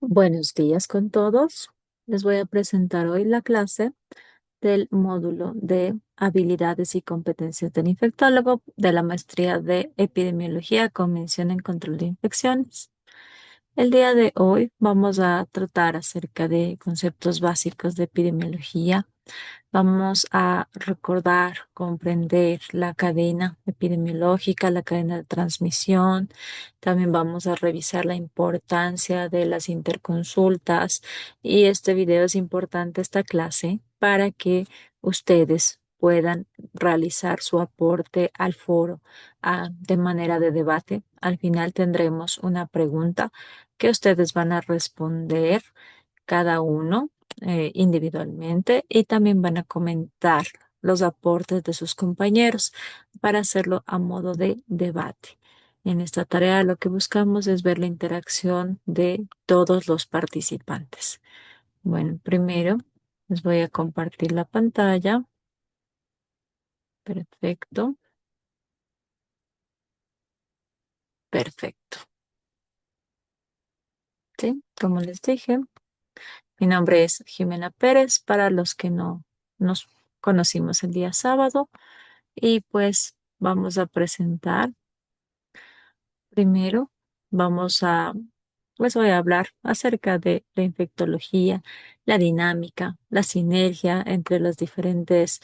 Buenos días con todos. Les voy a presentar hoy la clase del módulo de habilidades y competencias del infectólogo de la maestría de epidemiología con mención en control de infecciones. El día de hoy vamos a tratar acerca de conceptos básicos de epidemiología. Vamos a recordar, comprender la cadena epidemiológica, la cadena de transmisión. También vamos a revisar la importancia de las interconsultas. Y este video es importante, esta clase, para que ustedes puedan realizar su aporte al foro, de manera de debate. Al final tendremos una pregunta que ustedes van a responder cada uno individualmente, y también van a comentar los aportes de sus compañeros para hacerlo a modo de debate. En esta tarea lo que buscamos es ver la interacción de todos los participantes. Bueno, primero les voy a compartir la pantalla. Perfecto, perfecto. Sí, como les dije, mi nombre es Jimena Pérez para los que no nos conocimos el día sábado. Y pues vamos a presentar primero, vamos a, pues voy a hablar acerca de la infectología, la dinámica, la sinergia entre las diferentes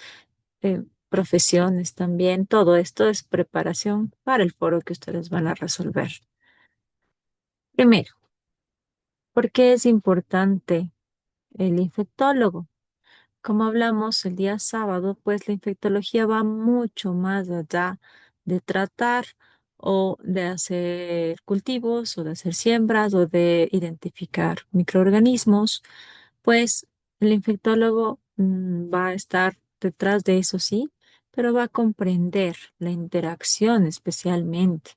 profesiones también. Todo esto es preparación para el foro que ustedes van a resolver. Primero, ¿por qué es importante el infectólogo? Como hablamos el día sábado, pues la infectología va mucho más allá de tratar o de hacer cultivos o de hacer siembras o de identificar microorganismos. Pues el infectólogo va a estar detrás de eso, sí, pero va a comprender la interacción, especialmente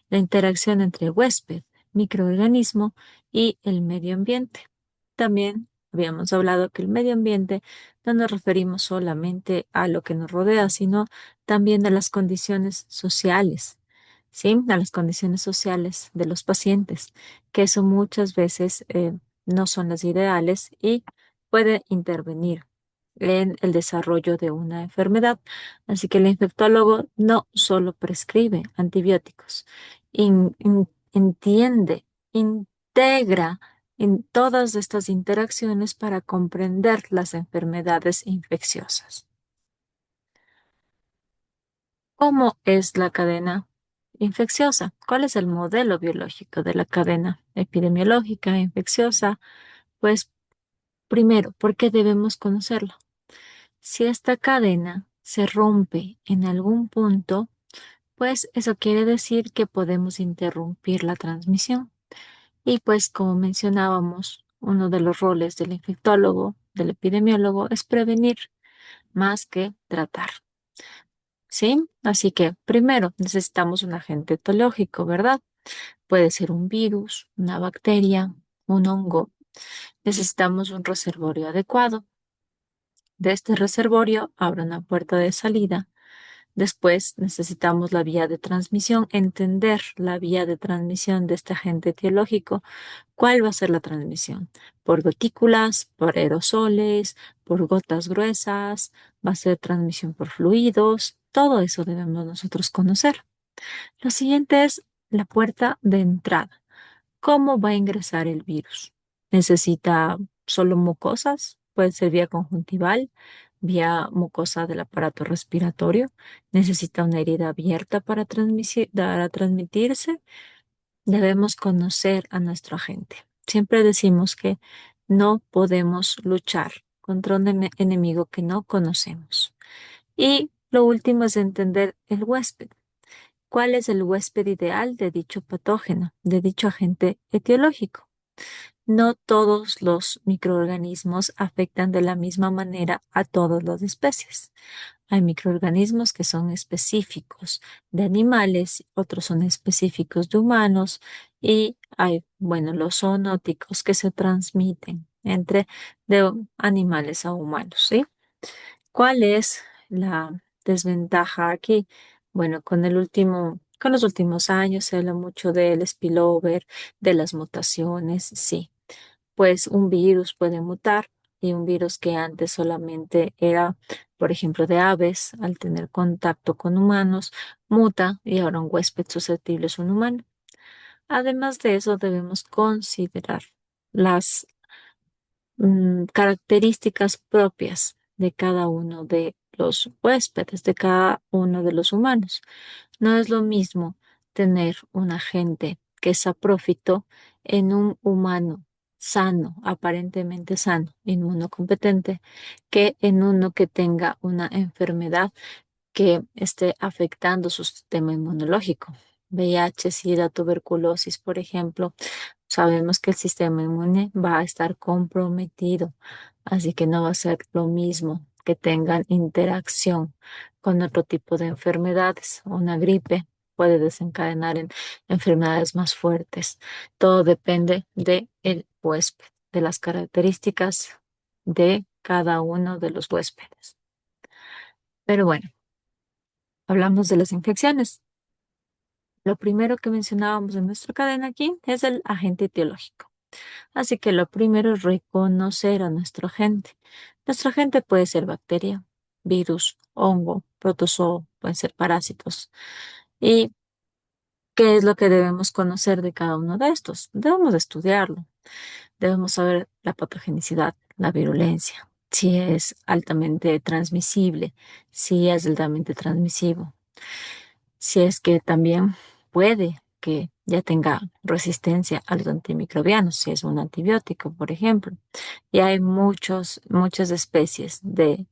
la interacción entre huésped, microorganismo y el medio ambiente. También habíamos hablado que el medio ambiente no nos referimos solamente a lo que nos rodea, sino también a las condiciones sociales, ¿sí? A las condiciones sociales de los pacientes, que eso muchas veces no son las ideales y puede intervenir en el desarrollo de una enfermedad. Así que el infectólogo no solo prescribe antibióticos, entiende, integra en todas estas interacciones para comprender las enfermedades infecciosas. ¿Cómo es la cadena infecciosa? ¿Cuál es el modelo biológico de la cadena epidemiológica infecciosa? Pues primero, ¿por qué debemos conocerlo? Si esta cadena se rompe en algún punto, pues eso quiere decir que podemos interrumpir la transmisión. Y pues como mencionábamos, uno de los roles del infectólogo, del epidemiólogo, es prevenir más que tratar. ¿Sí? Así que primero necesitamos un agente etiológico, ¿verdad? Puede ser un virus, una bacteria, un hongo. Necesitamos un reservorio adecuado. De este reservorio abre una puerta de salida. Después necesitamos la vía de transmisión, entender la vía de transmisión de este agente etiológico. ¿Cuál va a ser la transmisión? ¿Por gotículas, por aerosoles, por gotas gruesas? ¿Va a ser transmisión por fluidos? Todo eso debemos nosotros conocer. Lo siguiente es la puerta de entrada. ¿Cómo va a ingresar el virus? ¿Necesita solo mucosas? Puede ser vía conjuntival, vía mucosa del aparato respiratorio. ¿Necesita una herida abierta para transmitirse? Debemos conocer a nuestro agente. Siempre decimos que no podemos luchar contra un enemigo que no conocemos. Y lo último es entender el huésped. ¿Cuál es el huésped ideal de dicho patógeno, de dicho agente etiológico? No todos los microorganismos afectan de la misma manera a todas las especies. Hay microorganismos que son específicos de animales, otros son específicos de humanos, y hay, bueno, los zoonóticos que se transmiten entre de animales a humanos, ¿sí? ¿Cuál es la desventaja aquí? Bueno, con los últimos años se habla mucho del spillover, de las mutaciones, sí. pues un virus puede mutar y un virus que antes solamente era, por ejemplo, de aves, al tener contacto con humanos, muta y ahora un huésped susceptible es un humano. Además de eso, debemos considerar las características propias de cada uno de los huéspedes, de cada uno de los humanos. No es lo mismo tener un agente que es aprófito en un humano sano, aparentemente sano, inmunocompetente, que en uno que tenga una enfermedad que esté afectando su sistema inmunológico. VIH, SIDA, tuberculosis, por ejemplo, sabemos que el sistema inmune va a estar comprometido, así que no va a ser lo mismo que tengan interacción con otro tipo de enfermedades. Una gripe puede desencadenar en enfermedades más fuertes. Todo depende del huésped, de las características de cada uno de los huéspedes. Pero bueno. Hablamos de las infecciones. Lo primero que mencionábamos en nuestra cadena aquí es el agente etiológico. Así que lo primero es reconocer a nuestro agente. Nuestro agente puede ser bacteria, virus, hongo, protozoo, pueden ser parásitos. ¿Y qué es lo que debemos conocer de cada uno de estos? Debemos estudiarlo. Debemos saber la patogenicidad, la virulencia, si es altamente transmisible, si es altamente transmisivo. Si es que también puede que ya tenga resistencia a los antimicrobianos, si es un antibiótico, por ejemplo. Y hay muchas especies de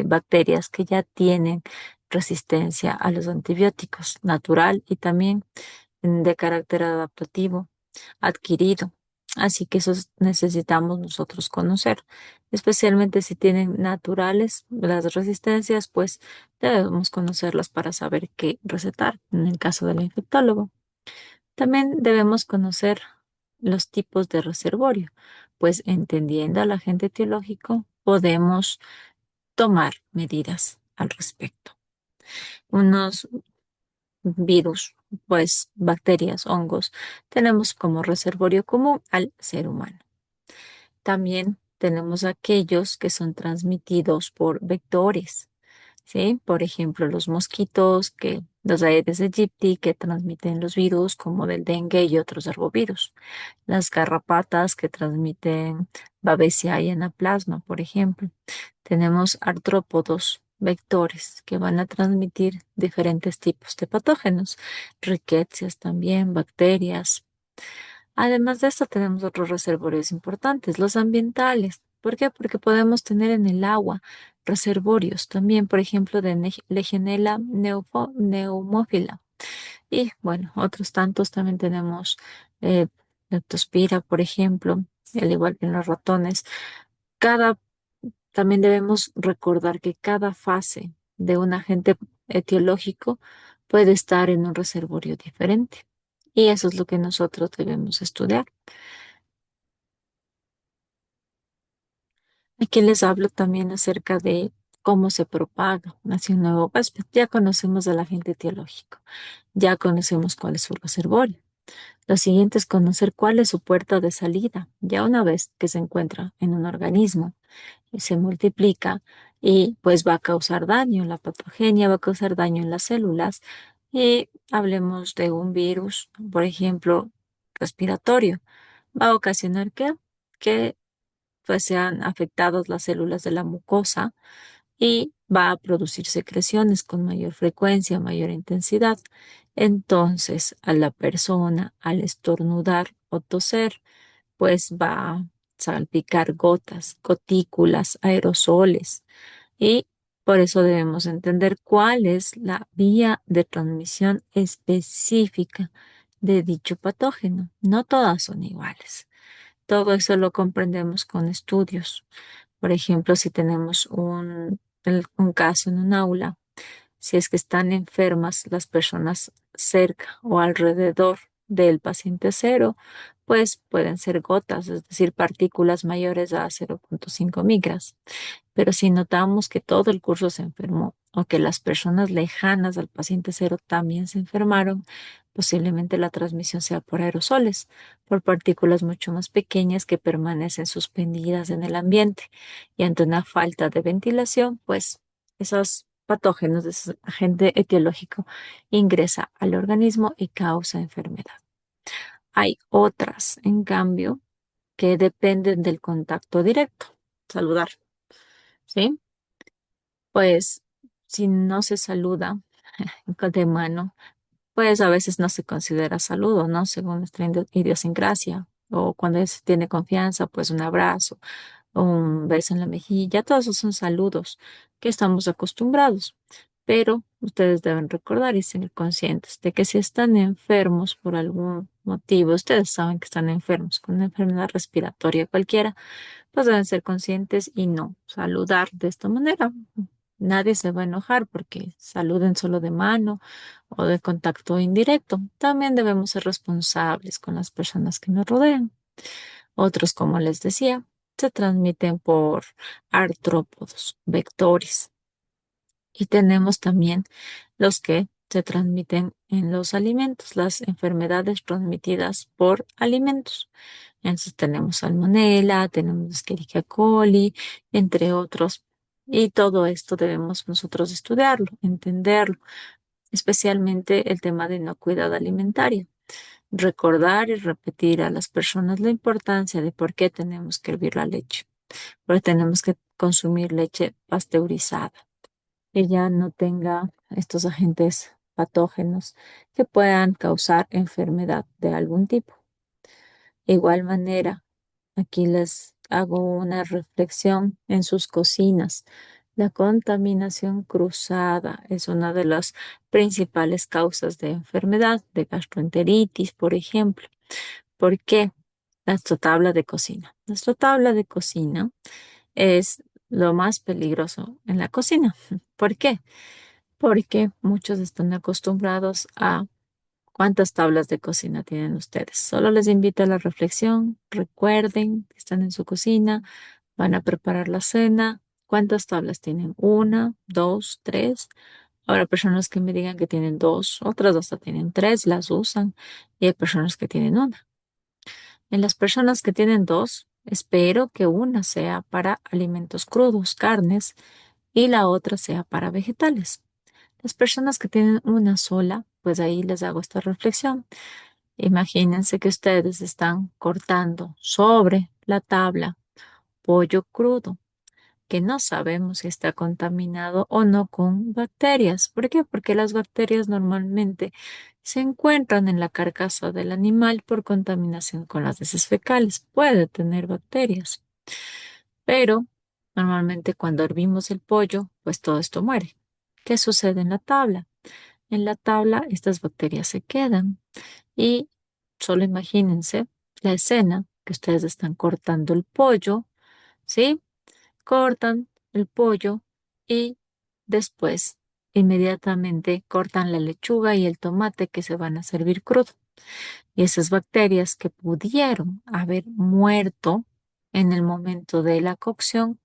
bacterias que ya tienen resistencia a los antibióticos, natural y también de carácter adaptativo, adquirido. Así que esos necesitamos nosotros conocer, especialmente si tienen naturales las resistencias, pues debemos conocerlas para saber qué recetar en el caso del infectólogo. También debemos conocer los tipos de reservorio, pues entendiendo al agente etiológico podemos tomar medidas al respecto. Unos virus, pues bacterias, hongos, tenemos como reservorio común al ser humano. También tenemos aquellos que son transmitidos por vectores, ¿sí? Por ejemplo, los mosquitos, los Aedes aegypti, que transmiten los virus como del dengue y otros arbovirus. Las garrapatas que transmiten Babesia y anaplasma, por ejemplo. Tenemos artrópodos, vectores, que van a transmitir diferentes tipos de patógenos, riquecias también, bacterias. Además de esto, tenemos otros reservorios importantes, los ambientales. ¿Por qué? Porque podemos tener en el agua reservorios también, por ejemplo, de Legionella neumófila. Y bueno, otros tantos también tenemos eh, leptospira, por ejemplo, al igual que en los ratones. Cada, también debemos recordar que cada fase de un agente etiológico puede estar en un reservorio diferente. Y eso es lo que nosotros debemos estudiar. Aquí les hablo también acerca de cómo se propaga hacia un nuevo huésped. Ya conocemos al agente etiológico, ya conocemos cuál es su reservorio. Lo siguiente es conocer cuál es su puerta de salida. Ya una vez que se encuentra en un organismo, se multiplica y pues va a causar daño. La patogenia va a causar daño en las células. Y hablemos de un virus, por ejemplo, respiratorio. Va a ocasionar que pues sean afectadas las células de la mucosa y va a producir secreciones con mayor frecuencia, mayor intensidad. Entonces, a la persona, al estornudar o toser, pues va a salpicar gotas, gotículas, aerosoles. Y por eso debemos entender cuál es la vía de transmisión específica de dicho patógeno. No todas son iguales. Todo eso lo comprendemos con estudios. Por ejemplo, si tenemos un caso en un aula, si es que están enfermas las personas cerca o alrededor del paciente cero, pues pueden ser gotas, es decir, partículas mayores a 0,5 micras. Pero si notamos que todo el curso se enfermó o que las personas lejanas al paciente cero también se enfermaron, posiblemente la transmisión sea por aerosoles, por partículas mucho más pequeñas que permanecen suspendidas en el ambiente. Y ante una falta de ventilación, pues esos patógenos, ese agente etiológico, ingresa al organismo y causa enfermedad. Hay otras, en cambio, que dependen del contacto directo. Saludar, ¿sí? Pues si no se saluda de mano, pues a veces no se considera saludo, ¿no? Según nuestra idiosincrasia. O cuando se tiene confianza, pues un abrazo o un beso en la mejilla. Todos esos son saludos que estamos acostumbrados. Pero ustedes deben recordar y ser conscientes de que si están enfermos por algún motivo, ustedes saben que están enfermos con una enfermedad respiratoria cualquiera, pues deben ser conscientes y no saludar de esta manera. Nadie se va a enojar porque saluden solo de mano o de contacto indirecto. También debemos ser responsables con las personas que nos rodean. Otros, como les decía, se transmiten por artrópodos, vectores. Y tenemos también los que se transmiten en los alimentos, las enfermedades transmitidas por alimentos. Entonces tenemos salmonela, tenemos Escherichia coli, entre otros. Y todo esto debemos nosotros estudiarlo, entenderlo, especialmente el tema de inocuidad alimentaria. Recordar y repetir a las personas la importancia de por qué tenemos que hervir la leche, porque tenemos que consumir leche pasteurizada, que ya no tenga estos agentes patógenos que puedan causar enfermedad de algún tipo. De igual manera, aquí les hago una reflexión en sus cocinas. La contaminación cruzada es una de las principales causas de enfermedad, de gastroenteritis, por ejemplo. ¿Por qué? Nuestra tabla de cocina. Nuestra tabla de cocina es lo más peligroso en la cocina. ¿Por qué? Porque muchos están acostumbrados a cuántas tablas de cocina tienen ustedes. Solo les invito a la reflexión. Recuerden que están en su cocina, van a preparar la cena. ¿Cuántas tablas tienen? Una, dos, tres. Habrá personas que me digan que tienen dos, otras hasta tienen tres, las usan, y hay personas que tienen una. En las personas que tienen dos, espero que una sea para alimentos crudos, carnes, y la otra sea para vegetales. Las personas que tienen una sola, pues ahí les hago esta reflexión. Imagínense que ustedes están cortando sobre la tabla pollo crudo, que no sabemos si está contaminado o no con bacterias. ¿Por qué? Porque las bacterias normalmente se encuentran en la carcasa del animal por contaminación con las heces fecales. Puede tener bacterias, pero normalmente cuando hervimos el pollo, pues todo esto muere. ¿Qué sucede en la tabla? En la tabla estas bacterias se quedan y solo imagínense la escena que ustedes están cortando el pollo, ¿sí? Cortan el pollo y después inmediatamente cortan la lechuga y el tomate que se van a servir crudo. Y esas bacterias que pudieron haber muerto en el momento de la cocción,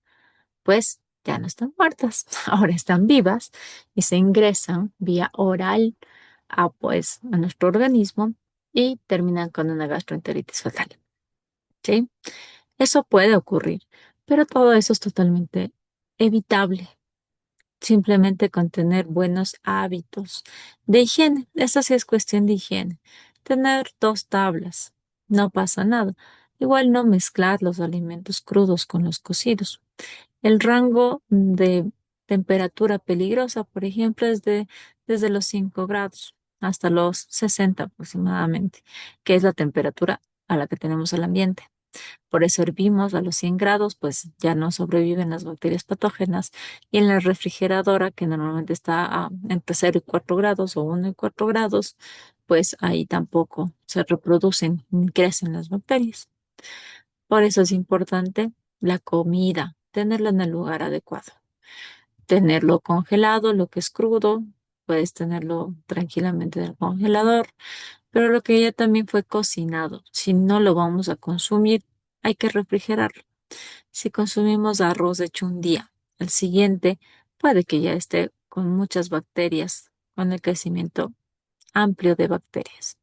pues ya no están muertas, ahora están vivas y se ingresan vía oral a nuestro organismo y terminan con una gastroenteritis fatal. ¿Sí? Eso puede ocurrir, pero todo eso es totalmente evitable. Simplemente con tener buenos hábitos de higiene. Eso sí es cuestión de higiene. Tener dos tablas, no pasa nada. Igual no mezclar los alimentos crudos con los cocidos. El rango de temperatura peligrosa, por ejemplo, desde los 5 grados hasta los 60 aproximadamente, que es la temperatura a la que tenemos el ambiente. Por eso hervimos a los 100 grados, pues ya no sobreviven las bacterias patógenas. Y en la refrigeradora, que normalmente está entre 0 y 4 grados o 1 y 4 grados, pues ahí tampoco se reproducen ni crecen las bacterias. Por eso es importante la comida, tenerla en el lugar adecuado. Tenerlo congelado, lo que es crudo, puedes tenerlo tranquilamente en el congelador, pero lo que ya también fue cocinado, si no lo vamos a consumir, hay que refrigerarlo. Si consumimos arroz hecho un día, al siguiente puede que ya esté con muchas bacterias, con el crecimiento amplio de bacterias.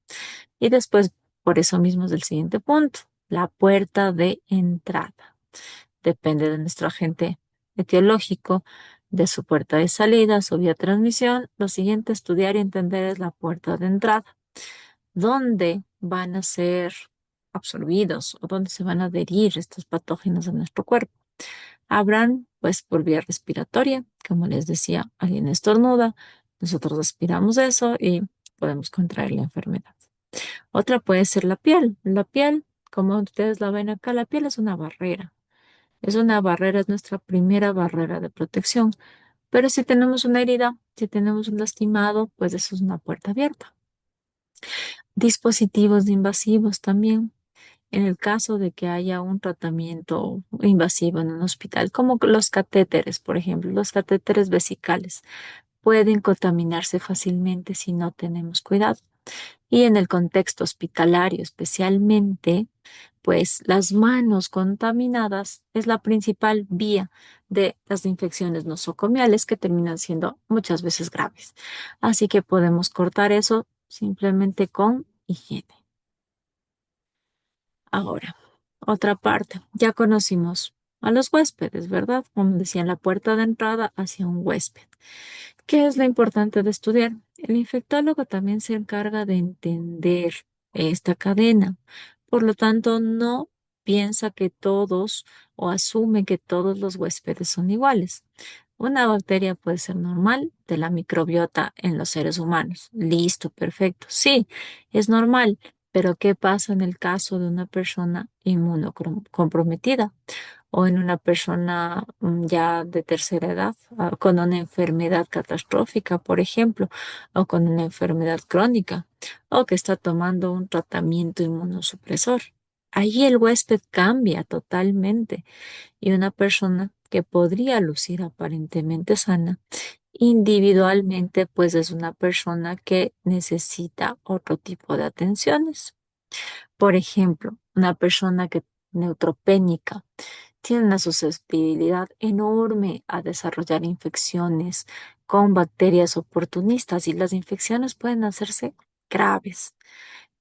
Y después, por eso mismo es el siguiente punto, la puerta de entrada. Depende de nuestro agente etiológico, de su puerta de salida, su vía de transmisión. Lo siguiente a estudiar y entender es la puerta de entrada, dónde van a ser absorbidos o dónde se van a adherir estos patógenos a nuestro cuerpo. Habrán, pues, por vía respiratoria, como les decía, alguien estornuda, nosotros respiramos eso y podemos contraer la enfermedad. Otra puede ser la piel. La piel, como ustedes la ven acá, la piel es una barrera. Es una barrera, es nuestra primera barrera de protección. Pero si tenemos una herida, si tenemos un lastimado, pues eso es una puerta abierta. Dispositivos invasivos también. En el caso de que haya un tratamiento invasivo en un hospital, como los catéteres, por ejemplo, los catéteres vesicales pueden contaminarse fácilmente si no tenemos cuidado. Y en el contexto hospitalario especialmente, pues las manos contaminadas es la principal vía de las infecciones nosocomiales que terminan siendo muchas veces graves. Así que podemos cortar eso simplemente con higiene. Ahora, otra parte, ya conocimos a los huéspedes, ¿verdad? Como decía, en la puerta de entrada hacia un huésped. ¿Qué es lo importante de estudiar? El infectólogo también se encarga de entender esta cadena. Por lo tanto, no piensa que todos o asume que todos los huéspedes son iguales. Una bacteria puede ser normal de la microbiota en los seres humanos. Listo, perfecto. Sí, es normal. Pero ¿qué pasa en el caso de una persona inmunocomprometida o en una persona ya de tercera edad, con una enfermedad catastrófica, por ejemplo, o con una enfermedad crónica, o que está tomando un tratamiento inmunosupresor? Allí el huésped cambia totalmente y una persona que podría lucir aparentemente sana, individualmente, pues es una persona que necesita otro tipo de atenciones. Por ejemplo, una persona que neutropénica tiene una susceptibilidad enorme a desarrollar infecciones con bacterias oportunistas y las infecciones pueden hacerse graves.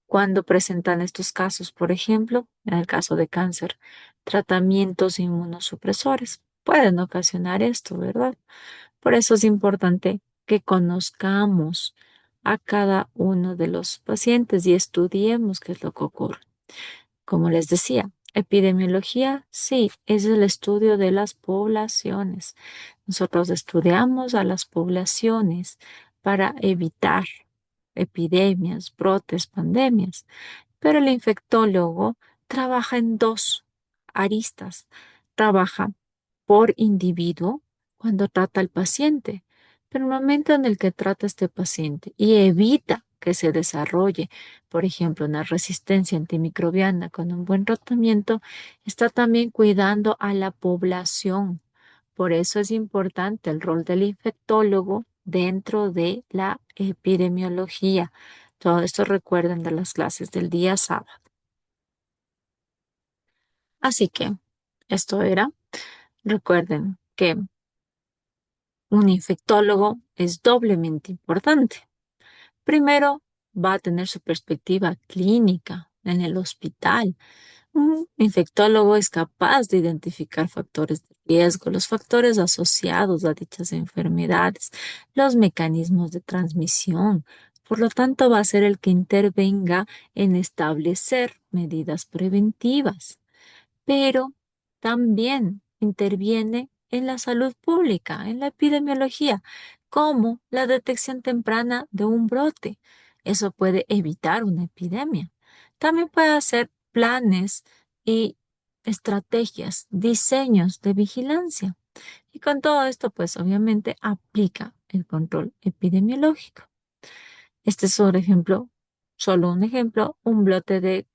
Cuando presentan estos casos, por ejemplo, en el caso de cáncer, tratamientos inmunosupresores pueden ocasionar esto, ¿verdad? Por eso es importante que conozcamos a cada uno de los pacientes y estudiemos qué es lo que ocurre. Como les decía, epidemiología, sí, es el estudio de las poblaciones. Nosotros estudiamos a las poblaciones para evitar epidemias, brotes, pandemias. Pero el infectólogo trabaja en dos aristas. Trabaja por individuo cuando trata al paciente, pero el momento en el que trata a este paciente y evita que se desarrolle, por ejemplo, una resistencia antimicrobiana con un buen tratamiento, está también cuidando a la población. Por eso es importante el rol del infectólogo dentro de la epidemiología. Todo esto recuerden de las clases del día sábado. Así que esto era, recuerden que un infectólogo es doblemente importante. Primero, va a tener su perspectiva clínica en el hospital. Un infectólogo es capaz de identificar factores de riesgo, los factores asociados a dichas enfermedades, los mecanismos de transmisión. Por lo tanto, va a ser el que intervenga en establecer medidas preventivas, pero también interviene en la salud pública, en la epidemiología, como la detección temprana de un brote. Eso puede evitar una epidemia. También puede hacer planes y estrategias, diseños de vigilancia. Y con todo esto, pues obviamente aplica el control epidemiológico. Este es un ejemplo, solo un ejemplo, un brote de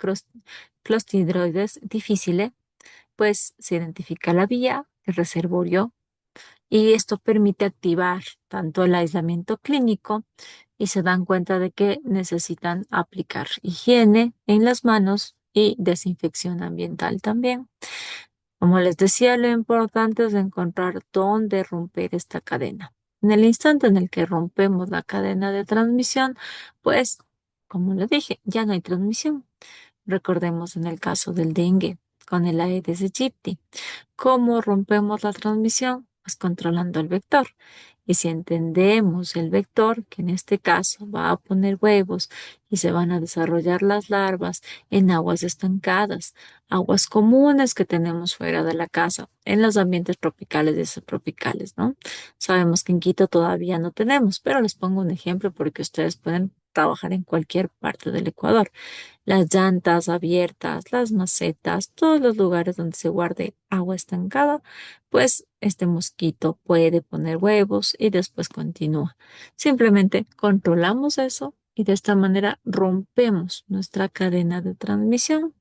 clostridioides difficile, pues se identifica la vía, el reservorio, y esto permite activar tanto el aislamiento clínico y se dan cuenta de que necesitan aplicar higiene en las manos y desinfección ambiental también. Como les decía, lo importante es encontrar dónde romper esta cadena. En el instante en el que rompemos la cadena de transmisión, pues, como le dije, ya no hay transmisión. Recordemos en el caso del dengue con el Aedes aegypti. ¿Cómo rompemos la transmisión? Pues controlando el vector. Y si entendemos el vector, que en este caso va a poner huevos y se van a desarrollar las larvas en aguas estancadas, aguas comunes que tenemos fuera de la casa, en los ambientes tropicales y subtropicales, ¿no? Sabemos que en Quito todavía no tenemos, pero les pongo un ejemplo porque ustedes pueden trabajar en cualquier parte del Ecuador. Las llantas abiertas, las macetas, todos los lugares donde se guarde agua estancada, pues este mosquito puede poner huevos y después continúa. Simplemente controlamos eso y de esta manera rompemos nuestra cadena de transmisión,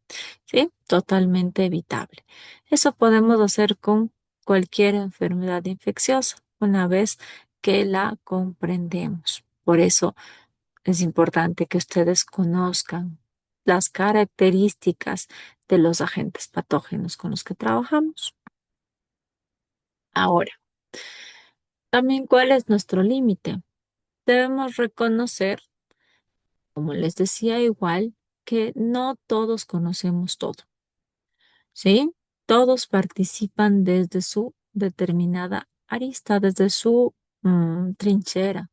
¿sí? Totalmente evitable. Eso podemos hacer con cualquier enfermedad infecciosa una vez que la comprendemos. Por eso es importante que ustedes conozcan las características de los agentes patógenos con los que trabajamos. Ahora, también cuál es nuestro límite. Debemos reconocer, como les decía igual, que no todos conocemos todo, ¿sí? Todos participan desde su determinada arista, desde su trinchera.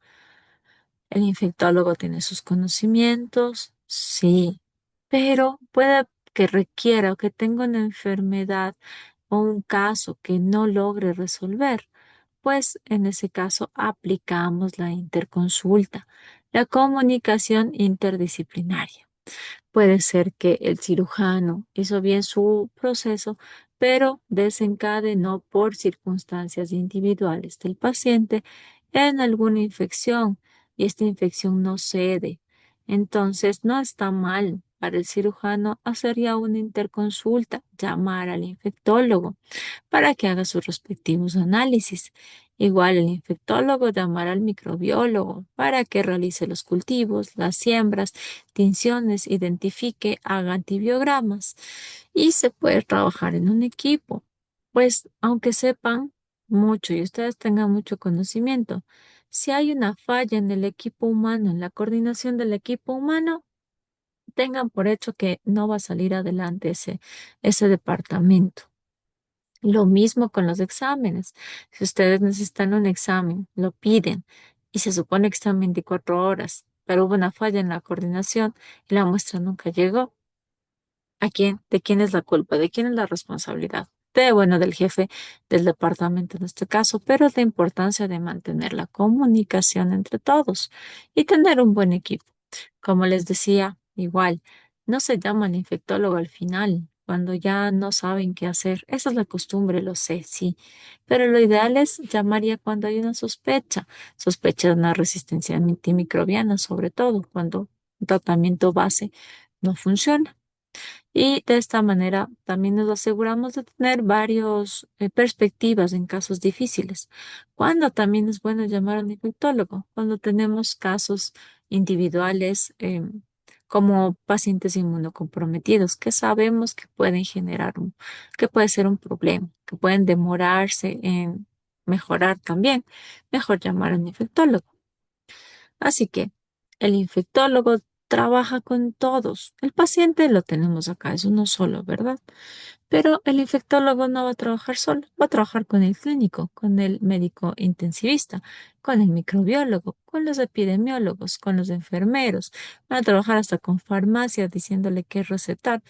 El infectólogo tiene sus conocimientos, sí, pero puede que requiera o que tenga una enfermedad o un caso que no logre resolver, pues en ese caso aplicamos la interconsulta, la comunicación interdisciplinaria. Puede ser que el cirujano hizo bien su proceso, pero desencadenó por circunstancias individuales del paciente en alguna infección y esta infección no cede. Entonces, no está mal para el cirujano hacer ya una interconsulta, llamar al infectólogo para que haga sus respectivos análisis. Igual el infectólogo llamará al microbiólogo para que realice los cultivos, las siembras, tinciones, identifique, haga antibiogramas y se puede trabajar en un equipo. Pues aunque sepan mucho y ustedes tengan mucho conocimiento, si hay una falla en el equipo humano, en la coordinación del equipo humano, tengan por hecho que no va a salir adelante ese departamento. Lo mismo con los exámenes. Si ustedes necesitan un examen, lo piden y se supone que están 24 horas, pero hubo una falla en la coordinación y la muestra nunca llegó. ¿A quién? ¿De quién es la culpa? ¿De quién es la responsabilidad? Bueno, del jefe del departamento en este caso, pero es la importancia de mantener la comunicación entre todos y tener un buen equipo. Como les decía, igual, no se llama al infectólogo al final, cuando ya no saben qué hacer. Esa es la costumbre, lo sé, sí. Pero lo ideal es llamar ya cuando hay una sospecha de una resistencia antimicrobiana, sobre todo cuando un tratamiento base no funciona. Y de esta manera también nos aseguramos de tener varias perspectivas en casos difíciles. Cuando también es bueno llamar a un infectólogo, cuando tenemos casos individuales como pacientes inmunocomprometidos que sabemos que pueden que puede ser un problema, que pueden demorarse en mejorar también, mejor llamar a un infectólogo. Así que el infectólogo trabaja con todos. El paciente lo tenemos acá, es uno solo, ¿verdad? Pero el infectólogo no va a trabajar solo, va a trabajar con el clínico, con el médico intensivista, con el microbiólogo, con los epidemiólogos, con los enfermeros. Van a trabajar hasta con farmacia diciéndole qué recetar.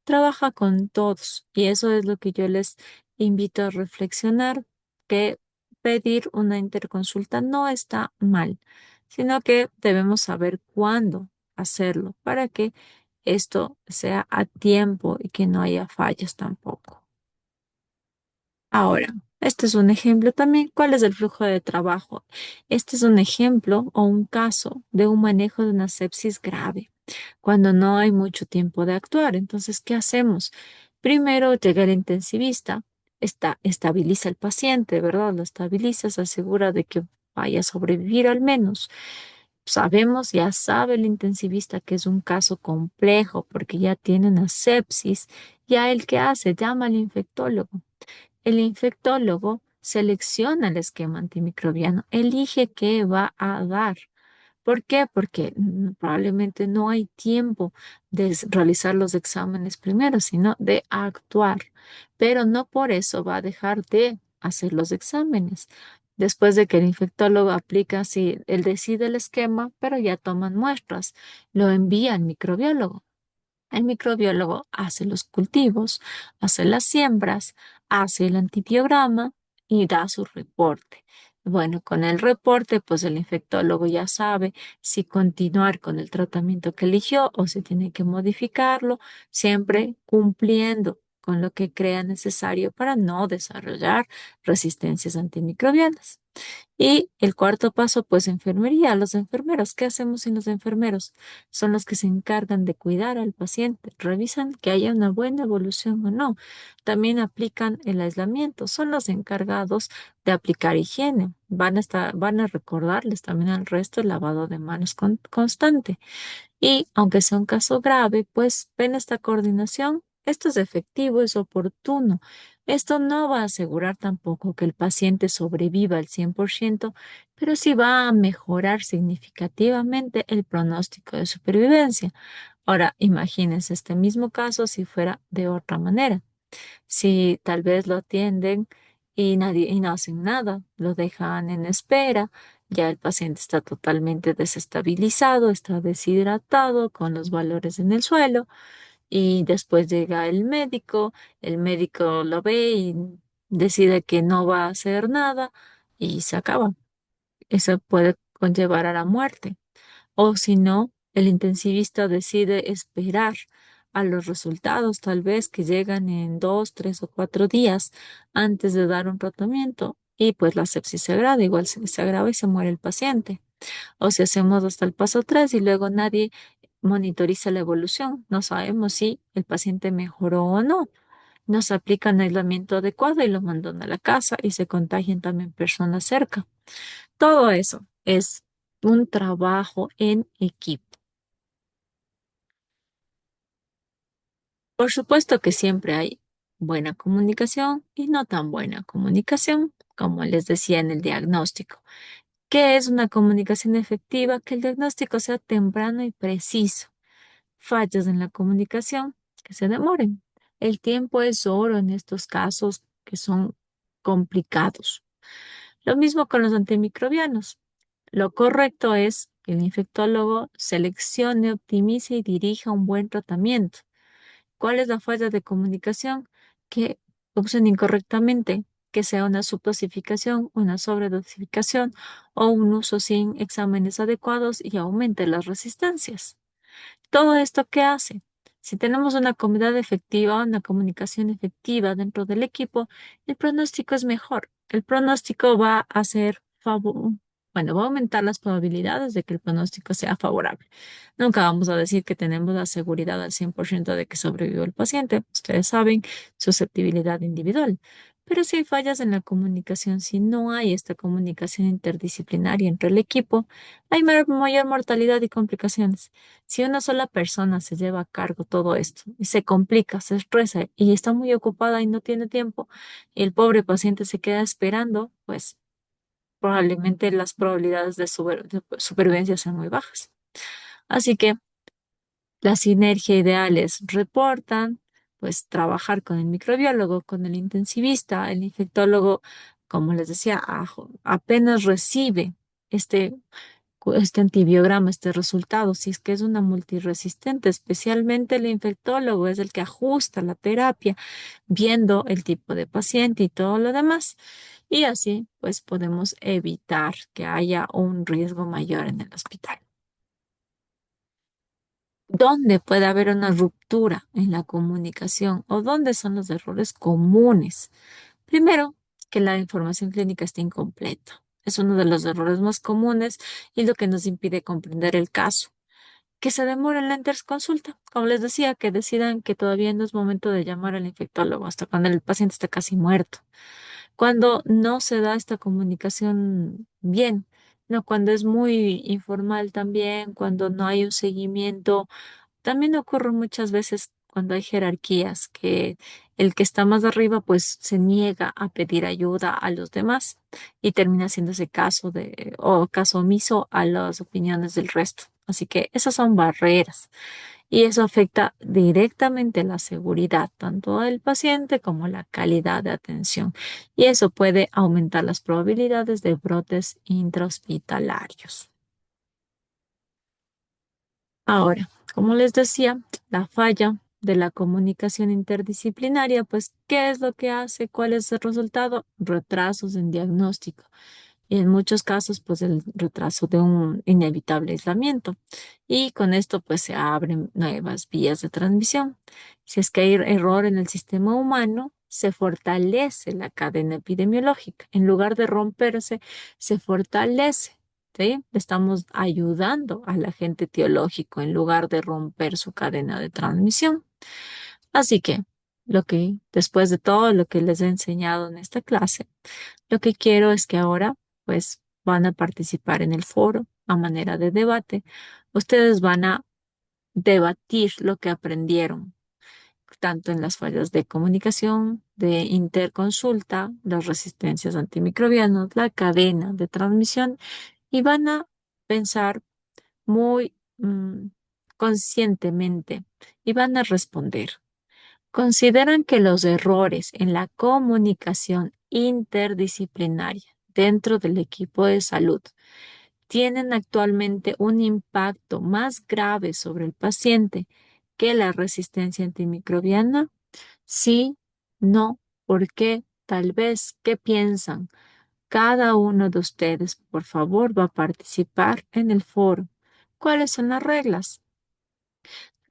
Trabaja con todos y eso es lo que yo les invito a reflexionar, que pedir una interconsulta no está mal, sino que debemos saber cuándo hacerlo para que esto sea a tiempo y que no haya fallas tampoco. Ahora, este es un ejemplo también. ¿Cuál es el flujo de trabajo? Este es un ejemplo o un caso de un manejo de una sepsis grave, cuando no hay mucho tiempo de actuar. Entonces, ¿qué hacemos? Primero llega el intensivista, estabiliza al paciente, ¿verdad? Lo estabiliza, se asegura de que vaya a sobrevivir al menos. Sabemos, ya sabe el intensivista que es un caso complejo porque ya tiene una sepsis. Ya el que hace, llama al infectólogo. El infectólogo selecciona el esquema antimicrobiano, elige qué va a dar. ¿Por qué? Porque probablemente no hay tiempo de realizar los exámenes primero, sino de actuar. Pero no por eso va a dejar de hacer los exámenes. Después de que el infectólogo aplica, sí, él decide el esquema, pero ya toman muestras, lo envía al microbiólogo. El microbiólogo hace los cultivos, hace las siembras, hace el antibiograma y da su reporte. Bueno, con el reporte, pues el infectólogo ya sabe si continuar con el tratamiento que eligió o si tiene que modificarlo, siempre cumpliendo con lo que crea necesario para no desarrollar resistencias antimicrobianas. Y el cuarto paso, pues enfermería. Los enfermeros, ¿qué hacemos sin los enfermeros? Son los que se encargan de cuidar al paciente, revisan que haya una buena evolución o no. También aplican el aislamiento, son los encargados de aplicar higiene. Van a recordarles también al resto el lavado de manos constante. Y aunque sea un caso grave, pues ven esta coordinación. Esto es efectivo, es oportuno. Esto no va a asegurar tampoco que el paciente sobreviva al 100%, pero sí va a mejorar significativamente el pronóstico de supervivencia. Ahora, imagínense este mismo caso si fuera de otra manera. Si tal vez lo atienden y no hacen nada, lo dejan en espera, ya el paciente está totalmente desestabilizado, está deshidratado con los valores en el suelo y después llega el médico lo ve y decide que no va a hacer nada y se acaba. Eso puede conllevar a la muerte. O si no, el intensivista decide esperar a los resultados, tal vez que llegan en 2, 3 o 4 días antes de dar un tratamiento. Y pues la sepsis se agrava, igual se agrava y se muere el paciente. O si hacemos hasta el paso 3 y luego nadie monitoriza la evolución, no sabemos si el paciente mejoró o no. Nos aplican aislamiento adecuado y lo mandan a la casa y se contagian también personas cerca. Todo eso es un trabajo en equipo. Por supuesto que siempre hay buena comunicación y no tan buena comunicación, como les decía en el diagnóstico. ¿Qué es una comunicación efectiva? Que el diagnóstico sea temprano y preciso. Fallas en la comunicación que se demoren. El tiempo es oro en estos casos que son complicados. Lo mismo con los antimicrobianos. Lo correcto es que el infectólogo seleccione, optimice y dirija un buen tratamiento. ¿Cuál es la falla de comunicación? Que usen incorrectamente, que sea una subdosificación, una sobredosificación o un uso sin exámenes adecuados y aumente las resistencias. ¿Todo esto qué hace? Si tenemos una comunidad efectiva, una comunicación efectiva dentro del equipo, el pronóstico es mejor. El pronóstico va a ser bueno, va a aumentar las probabilidades de que el pronóstico sea favorable. Nunca vamos a decir que tenemos la seguridad al 100% de que sobrevivió el paciente. Ustedes saben, susceptibilidad individual. Pero si hay fallas en la comunicación, si no hay esta comunicación interdisciplinaria entre el equipo, hay mayor mortalidad y complicaciones. Si una sola persona se lleva a cargo todo esto y se complica, se estresa y está muy ocupada y no tiene tiempo, y el pobre paciente se queda esperando, pues probablemente las probabilidades de supervivencia sean muy bajas. Así que la sinergia ideal es reportan, pues trabajar con el microbiólogo, con el intensivista, el infectólogo, como les decía, apenas recibe este este antibiograma, este resultado, si es que es una multiresistente, especialmente el infectólogo es el que ajusta la terapia, viendo el tipo de paciente y todo lo demás. Y así, pues podemos evitar que haya un riesgo mayor en el hospital. ¿Dónde puede haber una ruptura en la comunicación o dónde son los errores comunes? Primero, que la información clínica esté incompleta. Es uno de los errores más comunes y lo que nos impide comprender el caso. Que se demore en la interconsulta. Como les decía, que decidan que todavía no es momento de llamar al infectólogo hasta cuando el paciente está casi muerto. Cuando no se da esta comunicación bien, no, cuando es muy informal también, cuando no hay un seguimiento también ocurre muchas veces cuando hay jerarquías, que el que está más arriba pues se niega a pedir ayuda a los demás y termina haciéndose caso o caso omiso a las opiniones del resto. Así que esas son barreras y eso afecta directamente la seguridad tanto del paciente como la calidad de atención. Y eso puede aumentar las probabilidades de brotes intrahospitalarios. Ahora, como les decía, la falla de la comunicación interdisciplinaria, pues, ¿qué es lo que hace? ¿Cuál es el resultado? Retrasos en diagnóstico y en muchos casos, pues, el retraso de un inevitable aislamiento. Y con esto, pues, se abren nuevas vías de transmisión. Si es que hay error en el sistema humano, se fortalece la cadena epidemiológica. En lugar de romperse, se fortalece. ¿Sí? Le estamos ayudando al agente etiológico en lugar de romper su cadena de transmisión. Así que, después de todo lo que les he enseñado en esta clase, lo que quiero es que ahora, pues, van a participar en el foro a manera de debate. Ustedes van a debatir lo que aprendieron, tanto en las fallas de comunicación, de interconsulta, las resistencias antimicrobianas, la cadena de transmisión, y van a pensar muy conscientemente y van a responder. ¿Consideran que los errores en la comunicación interdisciplinaria dentro del equipo de salud tienen actualmente un impacto más grave sobre el paciente que la resistencia antimicrobiana? Sí, no, ¿por qué? Tal vez, ¿qué piensan? Cada uno de ustedes, por favor, va a participar en el foro. ¿Cuáles son las reglas?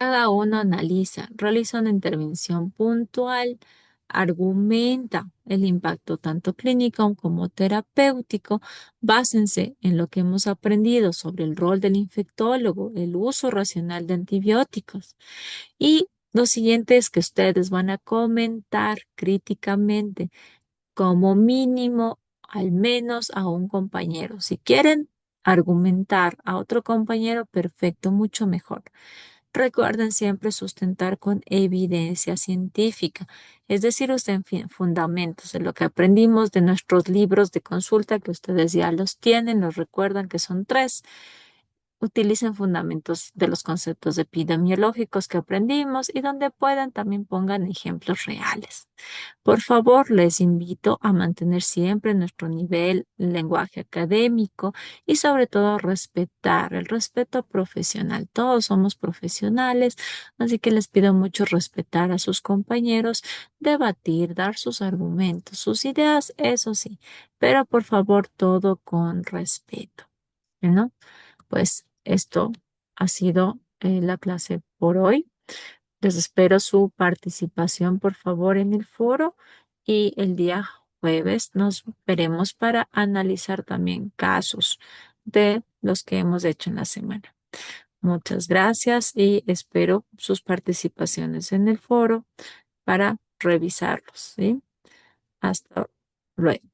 Cada uno analiza, realiza una intervención puntual, argumenta el impacto tanto clínico como terapéutico. Básense en lo que hemos aprendido sobre el rol del infectólogo, el uso racional de antibióticos. Y lo siguiente es que ustedes van a comentar críticamente, como mínimo, al menos a un compañero. Si quieren argumentar a otro compañero, perfecto, mucho mejor. Recuerden siempre sustentar con evidencia científica, es decir, usen fundamentos de lo que aprendimos de nuestros libros de consulta, que ustedes ya los tienen, los recuerdan que son tres. Utilicen fundamentos de los conceptos epidemiológicos que aprendimos y donde puedan también pongan ejemplos reales. Por favor, les invito a mantener siempre nuestro nivel, lenguaje académico y sobre todo respetar el respeto profesional. Todos somos profesionales, así que les pido mucho respetar a sus compañeros, debatir, dar sus argumentos, sus ideas, eso sí, pero por favor todo con respeto, ¿no? Pues esto ha sido la clase por hoy. Les espero su participación, por favor, en el foro y el día jueves nos veremos para analizar también casos de los que hemos hecho en la semana. Muchas gracias y espero sus participaciones en el foro para revisarlos, ¿sí? Hasta luego.